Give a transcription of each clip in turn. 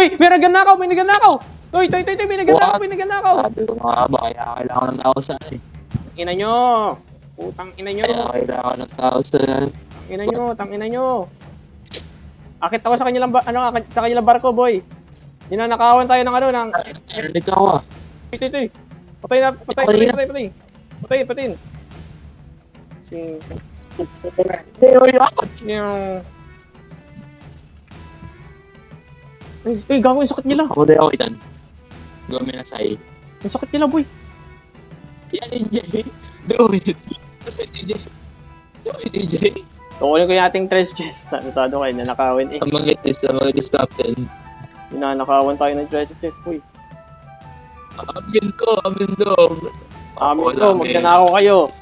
Uy, may nagnakaw, may nagnakaw. Uy, toy, may nagnakaw, may nagnakaw. Sabi ko nga ba, kaya kailangan ng tao sa Ina nyo. Putang ina nyo. Kaya kailangan ng tao sa Tangina nyo. Akit ako sa kanilang sa kanilang barko, boy. Ninanakawan tayo ng ng Narinig ako ah. Ito. Patay. Patayin. Ay, gago, yung sakit nila. Ako din ako itan. Gawin na sa'yo. Yung sakit nila, boy. Yan, DJ. Do it, DJ. Tukunin ko yung ating treasure chest. Notado kayo, nanakawin eh. Ang mga itis, captain. Ninanakawan tayo ng treasure chest, boy. Amin to. Magnanakaw kayo.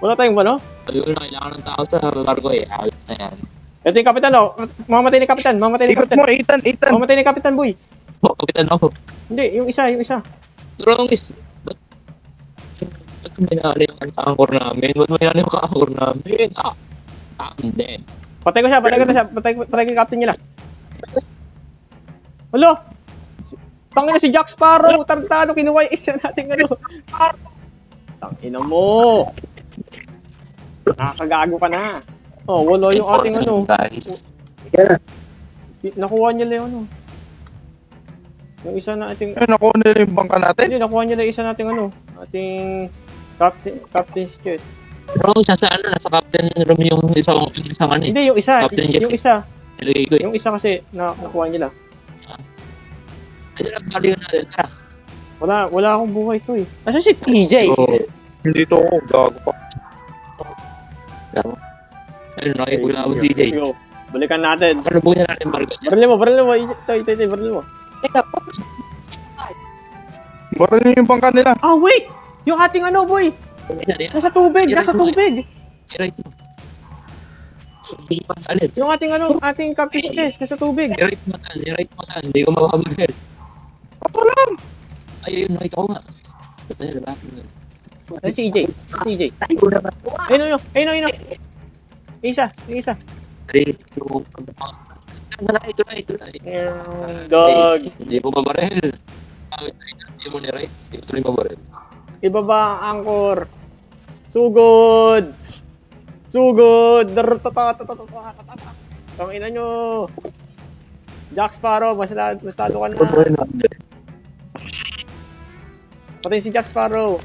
Wala tayong ano? Ayun, kailangan ng tao sa barko eh. Ayos na yan. Ito yung kapitan, oh. Mamatay ni kapitan. Ikot mo, Ethan. Mamatay ni kapitan, boy. Oh, kapitan ako. Hindi, yung isa. Strongest. Ba't may nali yung anchor namin? Ba't may nali yung anchor namin? I'm dead. Patay ko siya. Patay ko yung captain nila. Hello? Tangina si Jack Sparrow. Tartado, kinuha yung isa nating ano. Tangina mo. Nakakagago ka na. Oh, wala yung ating ano. Nakuha niya lang yung ano. Yung isa na ating... nakuha nila yung bangka natin. Hindi, nakuha niya lang isa nating ano. Ating... Captain's chest. Pero siya sa ano, nasa captain room yung isang ano eh. Hindi, yung isa. Captain Yung isa. Nilagay ko eh. Yung isa kasi nakuha niya lang. Ay, nagkaliw natin. Tara. Wala akong buhay to eh. Nasa si TJ? Hindi to ako. Gago pa. Ayun, nakikula ako DJ. Let's go. Balikan natin. Parubuhin na natin barko niya. Baril mo. Ito, baril mo. Baril niyo yung bangka nila. Ah, wait! Yung ating ano, boy! Nasa tubig! I-right mo. Alin? Yung ating ano, ating captain's chest, nasa tubig. I-right mo tan. Hindi ko makabaril. Ako lang! Ay, ayun, nakita ko nga. Diba? Ano si EJ? Ayun. Isa. Ay, ito na. Dog. Hindi mo mabaril. Hindi mo ni-right. Ito rin mabaril. Ibaba ang anchor. Sugod. Tangina nyo. Jack Sparrow, masado ka na. Patay si Jack Sparrow.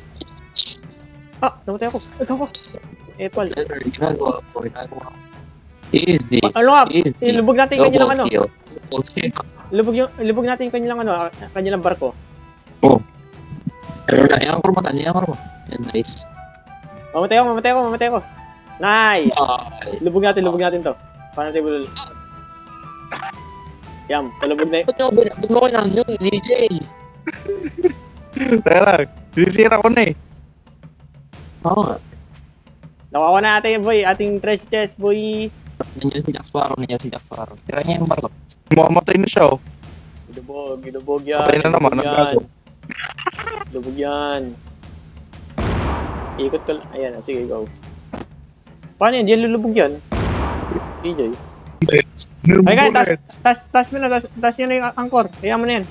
Ah, namatay ako. Ikaw. Apple. Ginagawa ko. Easy. Ano nga, ilubog natin yung kanilang ano. Ilubog natin yung kanilang barko. Oh. Pero na, i-anchor mo. Yan, nice. Mamatay ako. Nice! Lubog natin to. Paano natin bulol? Yam, talubog na yun. Ba't mo ko lang yun, DJ? Tara, sisira ko na eh. Oo nga. Nakuha na natin boy, ating treasure chest, boy. Nandiyan si Jack Sparrow. Tira niya yung barko. Mamatay na siya oh. Gilubog yan. Patay na naman, Lubog yan. Ikot ko lang. Ayan, sige, go. Paano yan? Di lulubog yan. DJ. Ay guys, tas mo na yung angkor. Kaya mo na yan.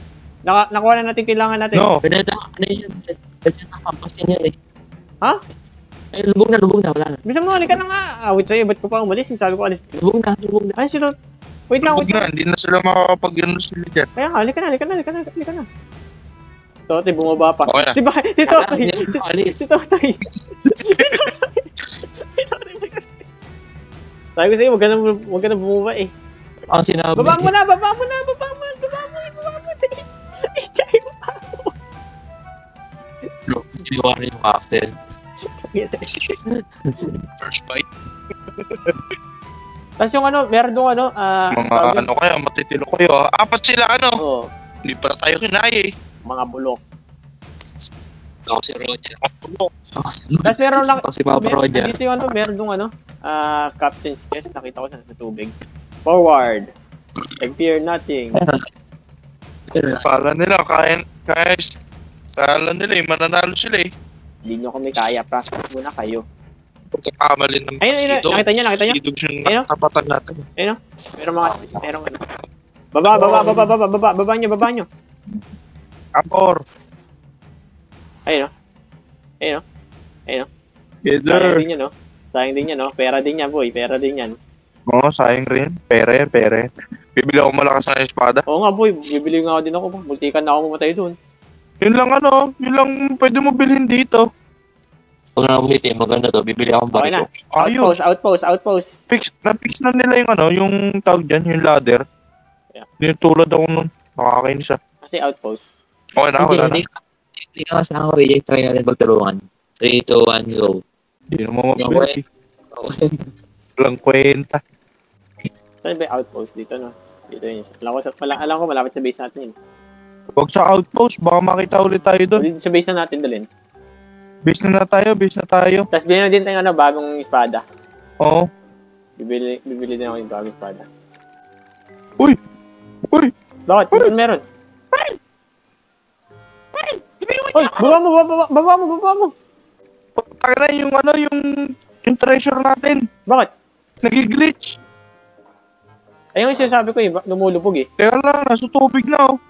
Nakuha na natin kailangan natin. No. Pwede na kampas yan eh. Ha? Ay, lubog na. Wala na. Bisa mo, halika na nga. Awit sa'yo, ba't ko pa umalis? Sabi ko alis. Lubog na. Ay, sino? Wait lang. Hindi na sila makakapag-ano sila dyan. Kaya nga, halika na. Totoy, bumaba pa. Okay na. Si Totoy. Si Totoy. Sabi ko sa'yo, huwag ka na bumaba eh. Ang sinabi. Baba mo na. Siniwari yung captain. First bite. Tapos yung ano, meron doon ano, Mga ano kaya, matitilo kayo. Apat sila ano. Oo, Hindi pala tayo kinaya eh. mga bulok. Ako si Roger. Tapos meron lang, Ako si Papa Roger. dito yung ano, meron doon ano, captain's chest, nakita ko sa tubig. Forward. Fear nothing. Kala nila, kala nila eh, mananalo sila eh. Hindi nyo kami kaya, practice muna kayo. Pagkakamali ng Ayun, nakita niyo? Sidog yung Ayun. nakatapatan natin. Ayun o, meron ano. Baba nyo. Angkor. Ayun, no? Ayun, no? Yes, Sayang sir. din yan, no? Sayang din yan, no? Pera din yan, boy. Pera din yan. Oo, sayang rin. Pere. Bibili ako malakas na espada. Oo nga, boy. Bibili nga din ako. Multikan na ako mamatay dun. Yun lang pwede mo bilhin dito. Pag nabulitin, maganda to. Bibili akong Okay na. bariko. Outpost. Fix na nila yung tawag dyan, yung ladder. Yeah. Tinutulad ako nun. Nakakainis ah. Kasi outpost. Okay na, wala na. Hindi ka kasi ako, AJ. Try natin pagtulungan. 3, 2, 1, go. Hindi naman mabilis eh. Walang kwenta. Saan ba yung outpost dito, no? Dito yun. Alam ko malapit sa base natin yun. Huwag sa outpost, baka makita ulit tayo doon. Dito sa base na natin dalhin. Base na tayo. Tapos bilhin na din tayo bagong espada. Oo. Bibili din ako yung bagong espada. Uy! Bakit? Meron. Uy! Baba mo! Taka na yung treasure natin. Bakit? Nag-glitch. Ayun yung sinasabi ko eh, lumulubog eh. Teka lang, nasa tubig na oh.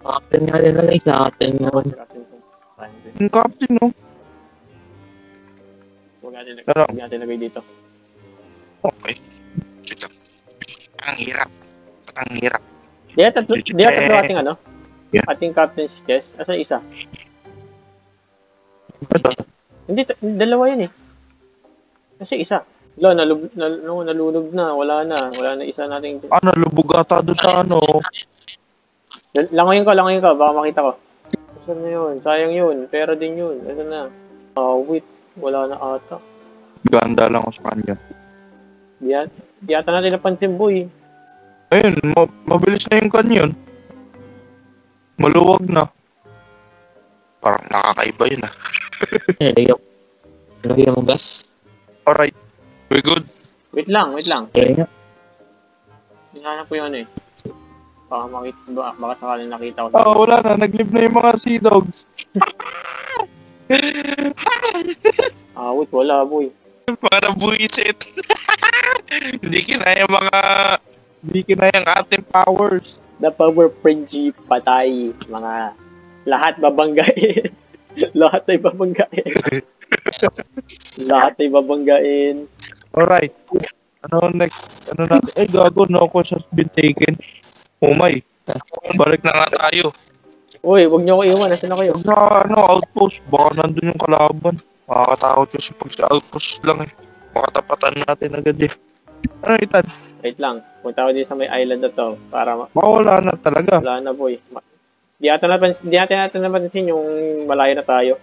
Captain nga din lang isa. Captain naman. Yung captain oh. Huwag natin Pero- lagay dito. Okay. Ito. Ang hirap. Di ba tatlo ating ano? Yeah. Ating captain's chest. Asan isa? Hindi, dalawa yan eh. Kasi isa. Nalulog na. Wala na isa nating... Lubog ata doon sa ano. Langoyin ko. Baka makita ko. Asan na yun? Sayang yun. Pera din yun. Asan na? Wait. Wala na ata. Ganda lang ako sa kanya. Di ata natin napansin, boy. Ayun, mabilis na yung kanyon. Maluwag na. Parang nakakaiba yun ah. Lagyan mo gas. Alright. We good? Wait lang. Kaya nga. Hinahanap ko yung ano eh. Baka sakaling nakita ko. Wala na. Nag-live na yung mga sea dogs. Wait, wala, boy. Mga nabuisit. Hindi kinaya ang ating powers. The Power Frenzy patay. Mga lahat babanggain. Lahat ay babanggain. Alright. Ano next? Ano natin? Gago, no questions been taken. Oh my. Balik na nga tayo. Uy, wag niyo ko iwan. Nasaan na kayo? Sa outpost. Baka nandun yung kalaban. Makakatakot kasi pag sa outpost lang eh. Makatapatan natin agad eh. Ano itan? Wait lang. Punta ko din sa may island na to. Para Baka wala na talaga. wala na, boy. Di natin napansin yung malayo na tayo.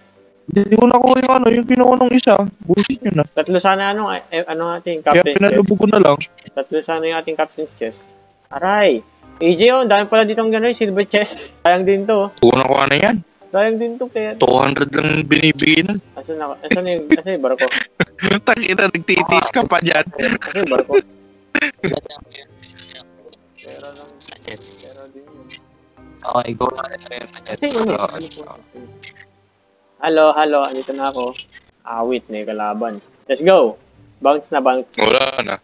Hindi ko nakuha yung kinuha ng isa. Bullshit yun na. Tatlo sana ating Kaya captain's chest. pinalubog ko na lang. Tatlo sana yung ating captain's chest. Aray! AJ, dami pala dito ang gano'n, silver chest. Sayang din to. Kuha na yan. Sayang din to, kaya... 200 lang binibigay nun. Asan yung barko? Tangina, nagtitiis ka pa dyan. Asan yung barko? Pera lang. Pera din yun. Okay, go. Kasi Hello, andito na ako. Wait, may kalaban. Let's go! Bounce na. Wala na.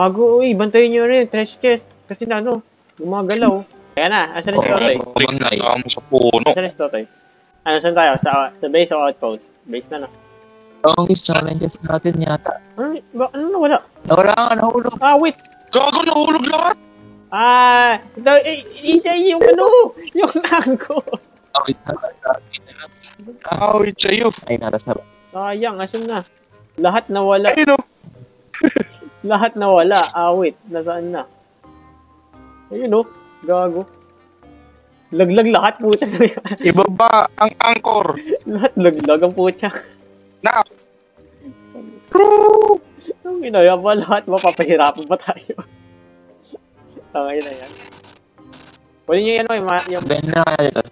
Bago, uy, bantayin nyo rin, trash chest. Kasi gumagalaw. Kaya na, asan na si Totoy? Tingnan mo sa puno. Asan na si Totoy? Saan tayo? Sa base o outpost? Base na. Ang challenges natin yata. Ano nawala? Nawala ka, nahulog. Wait! Gago, nahulog lahat. EJ, yung nangko. Awit sa'yo. Ay, natas na ba? Sayang, asan na? Lahat nawala. Ayun o. Lahat nawala. Wait, nasaan na? Ayun gago. Laglag lahat, puta na yan. Ibaba ang angkor. Lahat laglag ang puta. Na. Ang inaya pa lahat, mapapahirapan pa tayo. Tangay na yan. Pwede nyo yung Ben na kaya dito.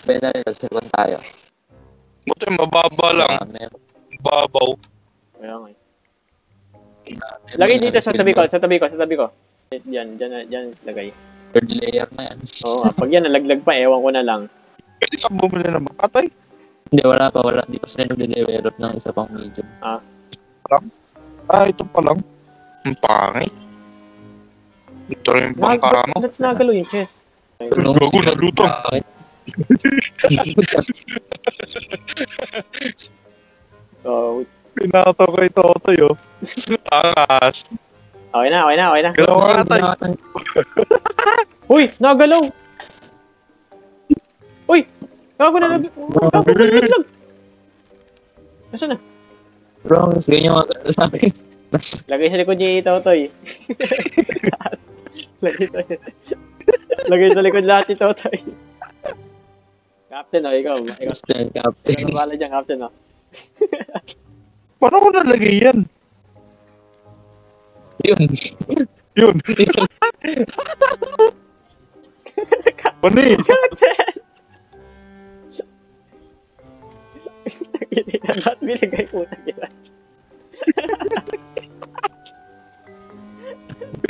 Ben na dito, second tayo. Buti mababa lang. Babaw. Kaya nga eh. Lagay dito sa tabi ko. Diyan lagay. Third layer na yan. Oo, pag yan nalaglag pa, ewan ko na lang. Pwede ka bumili na makatay. Hindi, wala pa. Hindi pa sila nag-develop ng isa pang medium. Ito pa lang. Ang pangit. Ito rin yung bangka mo. Ba't nagalo yung chest? Gago, naluto. Oh, Pinato ko ito, Totoy, oh. Angas. okay na. Galaw ka na, Toy. Uy, nagalaw! Uy! Gago na naglag! Nasaan na? Bro, mas ganyan ako sa akin. Lagay sa likod niya ito, Toy. Lagay sa likod lahat ito, Toy. Captain, oh, ikaw. Captain. Ano bala dyan, Captain, oh? Paano ko nalagay yan? Yun. Pani. Ba't binigay puta kita?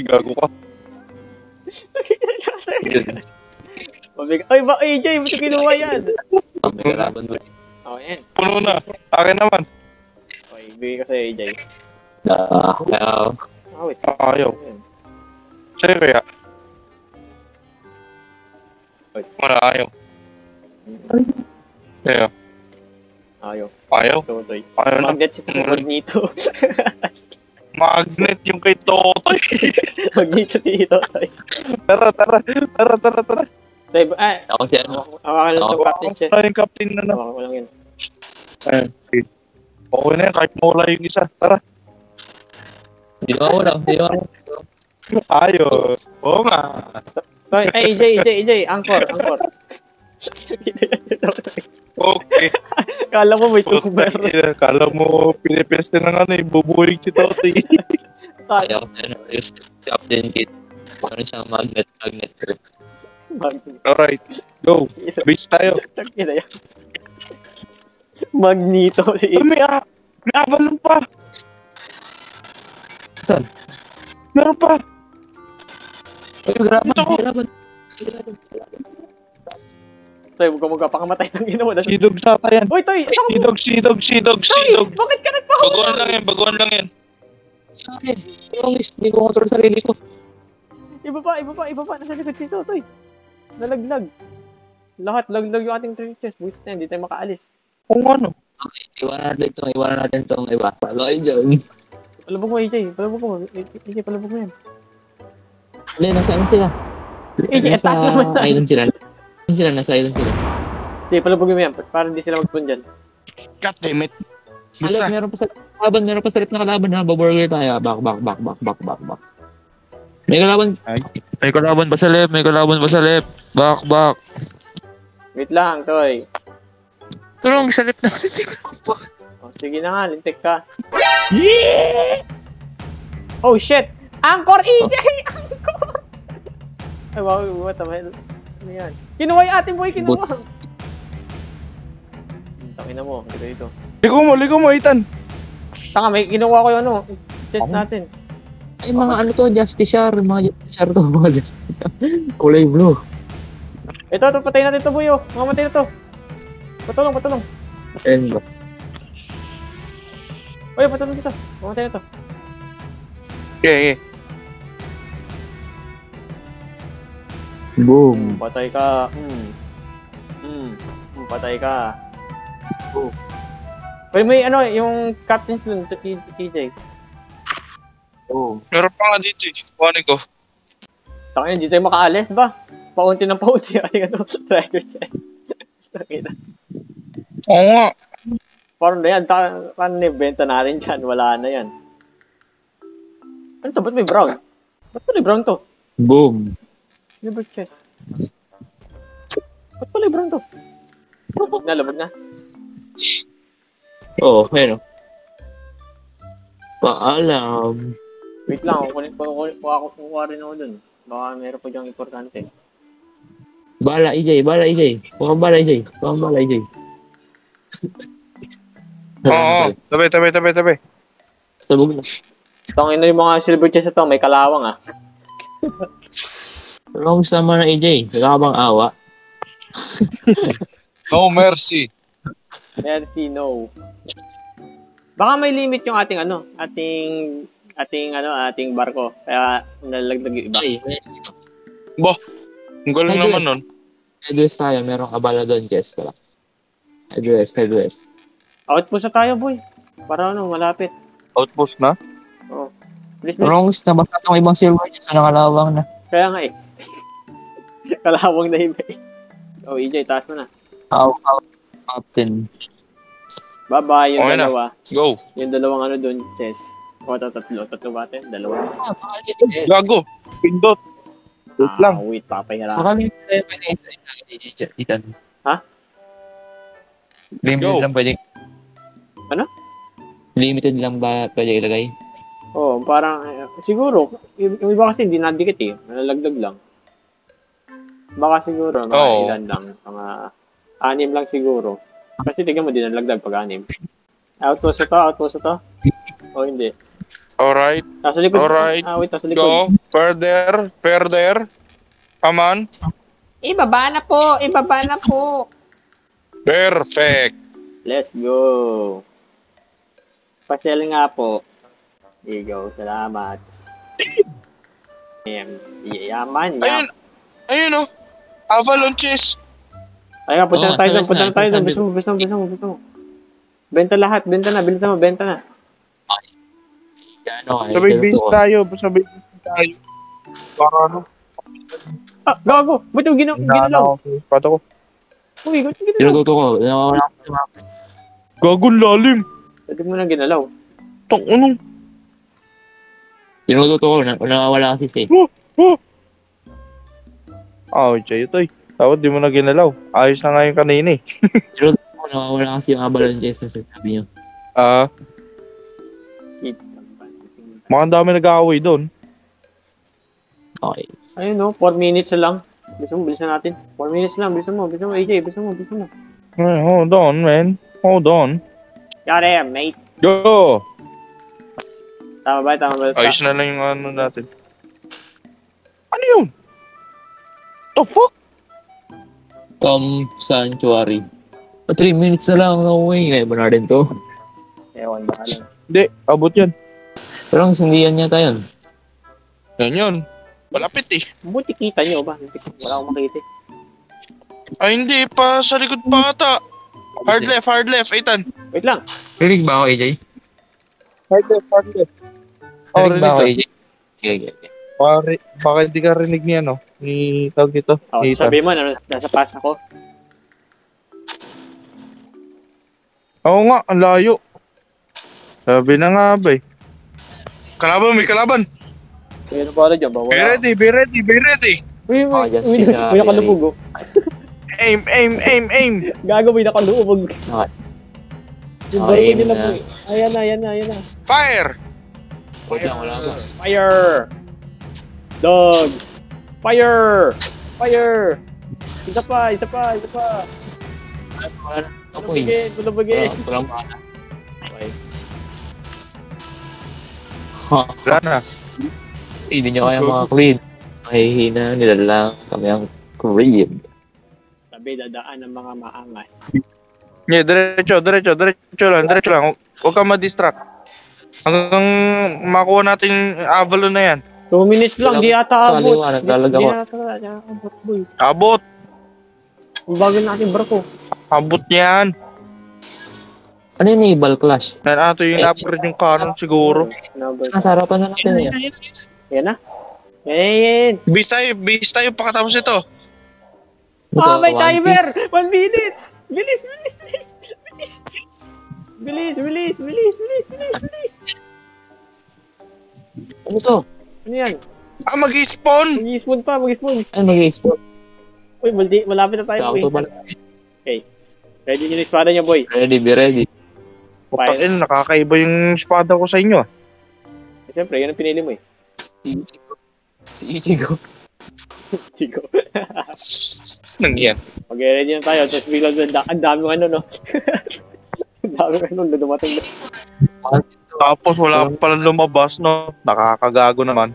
Gago ka. Ay, ba, AJ, mo ito kinuha yan? Kalaban mo. Oh, yan. Puno na. Akin naman. Okay, bigay ko sa AJ. Wait. Ayaw. Sa'yo kaya? Wala, ayaw. Kaya? Ayaw. Ayaw? Totoy. Ayaw na. Magnet si Magnito. Magnet yung kay Totoy. Magnito si Totoy. Tara. Toy, Ako siya, ano? hawakan lang itong captain chest. Yung captain na na. Hawakan ko lang yun. Okay na yan, kahit mawala yung isa. Tara. Hindi ako wala. Ayos. Oo nga. Toy, AJ, anchor. Okay. Kala mo may tumber. Kala mo pinipeste ng bubuhig si Totoy. Kaya ako ano, yung Captain Kit. Ano siya, magnet. Alright, go. Base tayo. Magnito si May Avalon pa. Saan? Meron pa. Ay, graban. Toy, huwag ka pakamatay ng ginawa. Sidog sa yan. Uy, Toy! Sidog. Bakit ka nagpakamatay? Baguhan lang yan. Sorry. Hindi ko kontrol sarili ko. Iba pa. Nasa likod si Toy. Nalaglag. Lahat, laglag yung ating trenches. Buwis na, hindi tayo makaalis. Kung ano. Okay, iwanan natin itong iba. Palo kayo dyan. Palabog mo, AJ. Palabog mo yan. Hindi, nasaan sila? AJ, taas naman. Island sila. Nasa island sila. Sige, palabog mo yan. Para hindi sila magpun dyan. God damn it. Alep, meron pa sa lip na kalaban ha. Baburger tayo. Back. May kalaban pa sa lip. Back. Wait lang, Toy. Tulong sa lip na. Oh, sige na nga, lintik ka. Yeah! Oh, shit! Anchor, EJ! Anchor! Ay, wow, what the hell? Ano yan? Kinuha yung ating boy, kinuha! Tangina mo, dito. Ligo mo, Ethan. Taka, may kinuha ko yung chest natin. Ay, mga Justiciar. Mga Justiciar. Kulay blue. Ito, patay natin ito, boy, oh. Mamatay na to. Patulong. And Uy, patulong dito. Mamatay na to. Okay. boom. Patay ka. Patay ka. Pero may yung captain's dun, TJ. Oh. Meron pa nga dito. Kuhanin ko. Takina, hindi tayo makaalis ba? Paunti ng paunti ating treasure chest. Takina. Oo nga. Parang na yan, paano na-benta natin dyan? Wala na yan. Ano to? Ba't may brown? Ba't pala brown to? Boom. Silver chest. Ba't pala brown to? Labog na. Oo, ayun o. Paalam. Wait lang, kukuha rin ako dun. Baka meron pa dyang importante. Bala, EJ. Huwag bala, EJ. Oo. Tabi. Sabog na. Tangin na yung mga silver chest na to, may kalawang ah. Wrong sama na EJ. Kakabang awa. No mercy. Merci, no. Baka may limit yung ating ating barko. Kaya nalalaglag yung iba. Ay, Bah, ang galing naman nun. headwest tayo. Merong abala doon, Jess. Wala. Headwest. Outpost na tayo, boy. Para malapit. Outpost na? Oo. Please. Wrongs, nabasa itong ibang silver sa nakalawang na. Kaya nga eh. Kalawang na iba eh. Oh, EJ, taas mo na. Captain. Bye-bye, yung Okay na. dalawa. Go. Yung dalawang doon, Chess. O, tatlo ba ito? Dalawa. Gago. Pindot. Wait lang. Wait, papahirapan. Makamit tayo pwede itan. Ha? Limited Go. lang pwede. Ano? Limited lang ba pwede ilagay? Oo, parang, siguro, yung iba kasi hindi nadikit eh. Nalalagdag lang. Baka siguro, mga ilan lang. Mga 6 lang siguro. Kasi tignan mo, di nalagdag pag 6. Outpost na to? O hindi? Alright. Nasa likod. Alright. Wait, nasa likod. Go. Further. Come on. Ibaba na po. Perfect. Let's go. Pasel nga po. There you go. Salamat. Yaman. Ayun oh. Avalanches. Ay nga, punta na tayo doon. Bilis Bilis mo. Benta lahat. Bilisan mo, benta na. Sabay base tayo. Para ano? Gago! Ba't yung ginalaw? Pato ko. Uy, ba't yung ginalaw? Tinututo ko. Nawawala ko sa map. Gago lalim. Ba't mo na ginalaw? Tang ano? Tinututo ko. Nawawala kasi state. Jay, ito eh. Dapat di mo na ginalaw. Ayos na nga yung kanina eh. Tinututo ko. Nawawala kasi yung avalanches na sabi niyo. Mukhang dami nag-aaway doon. Okay. Ayun no, 4 minutes na lang. Bilisan natin. 4 minutes lang, bilisan mo, AJ, bilisan mo. Hold on, man. Hold on. Got him, mate. Go! Tama ba? Ayos na lang yung ano natin. Ano yun? The fuck? Sanctuary. 3 minutes na lang. No way. Kaya ba na rin to? Ewan, baka lang. Hindi, abot yan. Pero hindi yan yata yun. Yan. Malapit eh. Buti kita nyo ba? Wala akong makita. Ay hindi, pa sa likod pa ata. Hard left, Ethan. Wait lang. Rinig ba ako, AJ? Hard left. Rinig ba ako, AJ? Okay. Baka hindi ka rinig ni ano, ni tawag dito. Oh, ni Ethan. sabi mo, nasa pass ako. Oo nga, ang layo. Sabi na nga ba eh. May kalaban. Kaya na pala dyan, bawala. Be ready. Uy, just may nakalubog oh. Aim. Gago, may nakalubog. Okay. Yung baril nila po eh. Ayan na. Fire! Wala ba? Fire! Dog! Fire! Isa pa. Wala na. Ako eh. Tulubigin. Walang mana. Okay. Wala na. Hindi nyo kaya mga clean. Mahihina nila lang kami ang clean. Sabi, dadaan ng mga maangas. Yeah, diretso lang. Huwag kang ma-distract. Hanggang makuha natin yung Avalon na yan. 2 minutes lang, di ata abot. Naglalag ako. Di ata abot, boy. Abot! Ang bago natin barko. Abot yan! Ano yung naval clash? Ito yung upgrade yung cannon siguro. Nasa harapan na natin yan. Yan na. Yan. Base tayo pakatapos ito. May timer! 1 minute! Bilis! Ano to? Ano yan? Mag-spawn! Mag-spawn pa. Ay, mag-export. Uy, malapit na tayo, boy. Okay. Ready nyo yung espada nyo, boy. Ready, be ready. Pagkain, nakakaiba yung espada ko sa inyo. Siyempre, yun ang pinili mo eh. Si Ichigo. Chico. Nang yan. Mag-ready na tayo. Tapos biglang ang daming ano, no? Ang daming ano, na dumating na. Tapos wala pa palang lumabas, no? Nakakagago naman.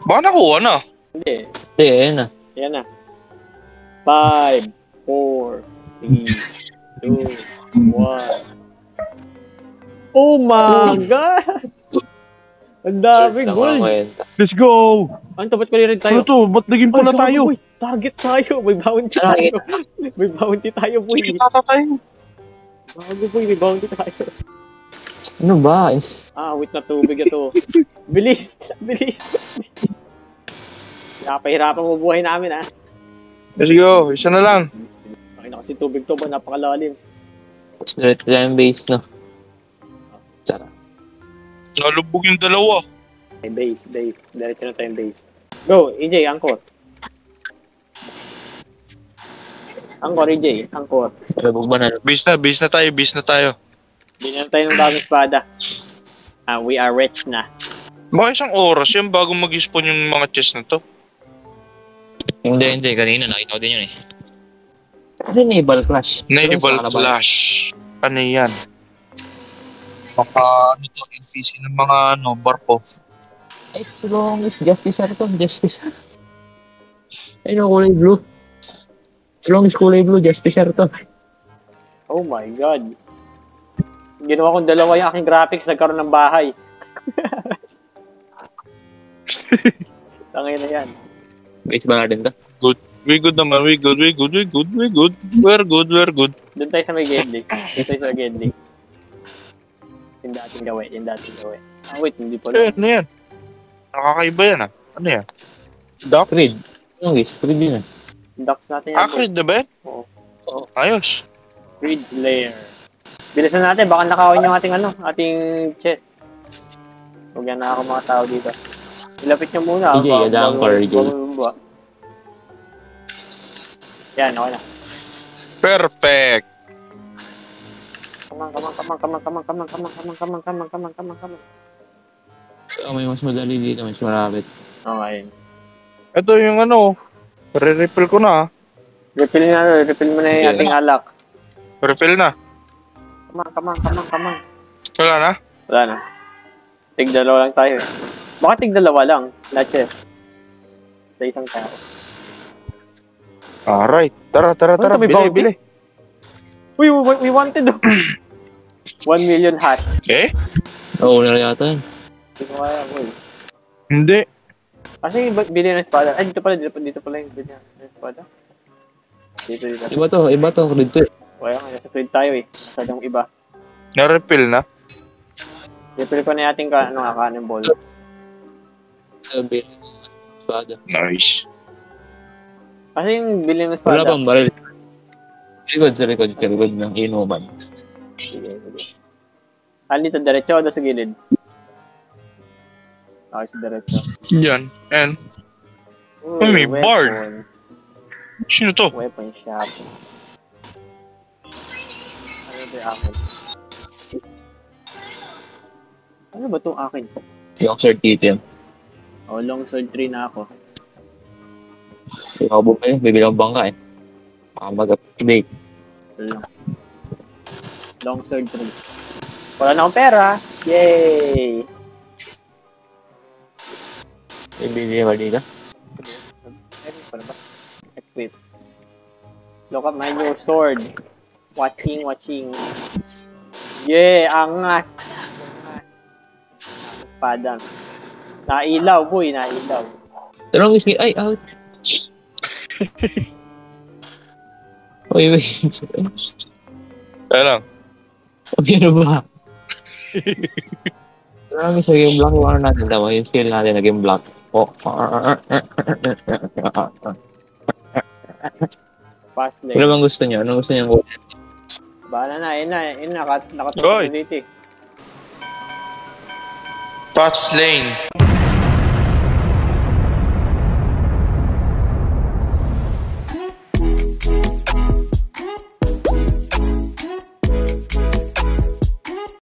Baka nakuha na. Hindi. Ayan na. Yan na. 5, 4, 3, 2, 1. Oh my God! Ang dami, Lang gold. walang kwenta. Let's go! Ano to, ba't rin Ano tayo? to? Ba't naging pula tayo? Boy, target tayo. May bounty tayo. May bounty tayo, boy. Kita tayo. Bago, boy. May bounty tayo. Ano ba? Wait na tubig ito. Bilis. Bilis. Bilis. Napahirapan mo buhay namin, ha? Let's go. Isa na lang. Nakina kasi tubig to ba? Napakalalim. Straight time base, no? Tsara. Nalubog yung dalawa. Ay, base. Diretso na tayong base. Go, EJ, angkor. Angkor, EJ, angkor. Labog ba na? Base na tayo. Binyan tayo ng bagong espada. We are rich na. Baka isang oras yan bago mag-spawn yung mga chest na to. Hindi. Kanina nakita ko din yun eh. Ano yung naval clash? Naval Clash. Ano yan? Baka ano to, NPC ng mga barpo. Ay, tulong is Justicer to. Justicer. Ay, no, kulay blue. Tulong is kulay blue. Justicer to. Oh my God. Ginawa kong dalawa yung aking graphics, nagkaroon ng bahay. Tangay na yan. Base ba natin to? Good. We good naman. We good. We're good. Doon tayo sa may Gedli. Yung dating gawin. Wait, hindi pala. Ano yan? Nakakaiba yan Ano yan? Doc? Creed. Ano guys? Creed yun Ducks natin yan. Creed na ba yan? Oo. Ayos. Creed's Lair. Bilisan natin, baka nakawin yung ating chest. Huwag yan na ako mga tao dito. Ilapit nyo muna. EJ, adaan ko, EJ. Yan, okay na. Perfect. Come on. May mas madali dito. Mas marapit. Okay. Ito yung re-refill ko na Refill mo na yung ating alak. Refill na. Come on. Wala na? Wala na. Tig-dalawa lang tayo eh. Baka tig-dalawa lang. Lahat sa isang tao. Alright. Tara. May bounty? Bili. Uy, we wanted 1 million hash. Eh? Oo, na yata yun. Hindi ko kaya, boy. Hindi. Kasi bili ng espada. Ay, dito pala yung bili ng espada. Dito. Iba to. Creed to eh. Kaya nga, nasa trade tayo eh. Masyadong iba. Na-refill na? Refill ko na yung ating cannonball. Sabi. Espada. Nice. Kasi yung bili ng espada. Wala pang baril. Sa likod ng inuman. Sige. Dito, diretso o sa gilid? Okay, sa diretso. Yan. And? May bard. Sino to? Weapon shop. Ano ba yung akin? Ano ba itong akin? Yung certificate. Long sword 3 na ako. Ikaw bumili, bibilang bangka eh. Mag-update. Long sword 3. Wala na akong pera. Yay! Bibili ba dito? Equip. Look at my new sword. Watching. Yeah, angas. Espada. Nailaw, boy. Dalawang is ay, out. Wait. Kaya lang. Ano ba? Dalawang is naging block. Yung natin, tama. Yung skill natin naging block. Fast lane. Ano bang gusto niyo? Anong gusto niyo? Bahala na, yun na. Nakatulog dito eh. Fast lane.